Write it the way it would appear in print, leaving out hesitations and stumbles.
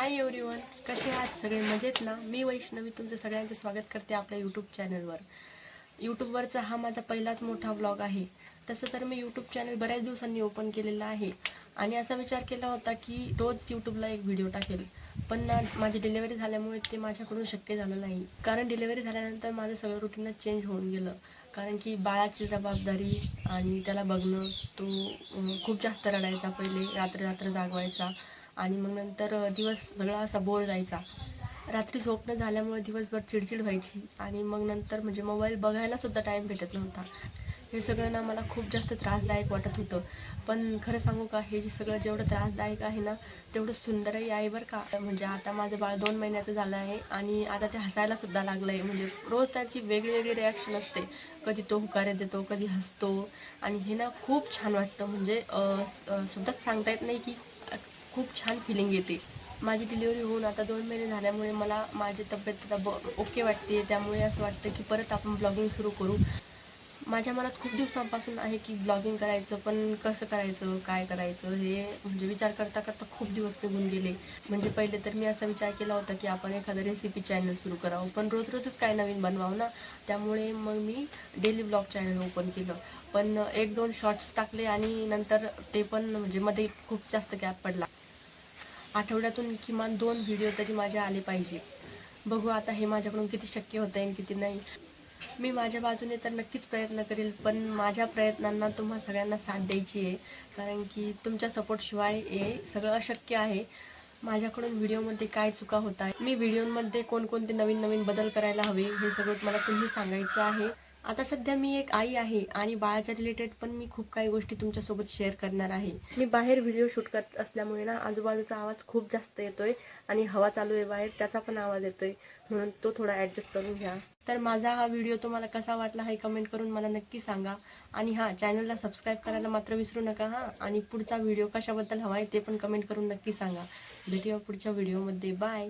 Hi everyone, कसे आहात सगळे? मजेत ना? मी वैष्णवी तुमचं सगळ्यांचं स्वागत करते आपल्या यूट्यूब चॅनलवर. यूट्यूबवरचा हा माझा पहिलाच मोठा व्लॉग आहे. तसं तर मी यूट्यूब चॅनल बऱ्याच दिवसांनी ओपन केलेलं आहे आणि असा विचार केला होता की रोज यूट्यूबला एक व्हिडिओ टाकेल, पण ना माझी डिलिव्हरी झाल्यामुळे ते माझ्याकडून शक्य झालं नाही. कारण डिलिव्हरी झाल्यानंतर माझं सगळं रुटीनच चेंज होऊन गेलं. कारण की बाळाची जबाबदारी आणि त्याला बघणं, तो खूप जास्त रडायचा, पहिले रात्र रात्र जागवायचा आणि मग नंतर दिवस सगळा असा बोर जायचा. रात्री झोप न झाल्यामुळे दिवसभर चिडचिड व्हायची आणि मग नंतर म्हणजे मोबाईल बघायला सुद्धा टाईम भेटत नव्हता. हे सगळं ना मला खूप जास्त त्रासदायक वाटत होतं. पण खरं सांगू का, हे जे सगळं जेवढं त्रासदायक आहे ना, तेवढं सुंदरही आहे बरं का. म्हणजे आता माझं बाळ 2 महिन्याचं झालं आहे आणि आता ते हसायला सुद्धा लागलं आहे. म्हणजे रोज त्याची वेगळी वेगळी रिॲक्शन असते. कधी तो हुकारे देतो, कधी हसतो आणि हे ना खूप छान वाटतं. म्हणजे सुद्धाच सांगता येत नाही की खूप छान फिलिंग येते. माझी डिलिव्हरी होऊन आता 2 महिने झाल्यामुळे मला माझी तब्येत आता ओके वाटते. त्यामुळे असं वाटतं की परत आपण ब्लॉगिंग सुरू करू. माझ्या मनात खूप दिवसांपासून आहे की ब्लॉगिंग करायचं, पण कसं करायचं, काय करायचं, हे म्हणजे विचार करता करता खूप दिवस निघून गेले. म्हणजे पहिले तर मी असा विचार केला होता की आपण एखादं रेसिपी चॅनल सुरू करावं, पण रोज रोजच काय नवीन बनवावं ना. त्यामुळे मग मी डेली ब्लॉग चॅनल ओपन केलं. पण 1-2 शॉर्ट्स टाकले आणि नंतर ते पण म्हणजे मध्ये खूप जास्त गॅप पडला. आठवड्यातून किमान 2 व्हिडिओ तरी माझे आले पाहिजे. बघू आता हे माझ्याकडून किती शक्य होतं आहे आणि किती नाही. मी माझ्या बाजूने तर नक्कीच प्रयत्न करेल, पण माझ्या प्रयत्नांना तुम्हा सगळ्यांना साथ द्यायची आहे. कारण की तुमच्या सपोर्टशिवाय हे सगळं अशक्य आहे. माझ्याकडून व्हिडिओमध्ये काय चुका होत आहेत, मी व्हिडिओमध्ये कोणकोणते नवीन नवीन बदल करायला हवे, हे सगळं मला तुम्ही सांगायचं आहे. आता सध्या मी एक आई आहे आणि बाळाच्या रिलेटेड पण मी खूप काही गोष्टी तुमच्यासोबत शेअर करणार आहे. मी बाहेर व्हिडिओ शूट करत असल्यामुळे ना आजूबाजूचा आवाज खूप जास्त येतोय आणि हवा चालू आहे बाहेर, त्याचा पण आवाज येतोय, म्हणून तो थोडा ॲडजस्ट करून घ्या. तर माझा हा व्हिडिओ तुम्हाला कसा वाटला हे कमेंट करून मला नक्की सांगा. आणि हां, चॅनलला सबस्क्राईब करायला मात्र विसरू नका हां. आणि पुढचा व्हिडिओ कशाबद्दल हवा आहे ते पण कमेंट करून नक्की सांगा. भेटूया पुढच्या व्हिडिओमध्ये. बाय.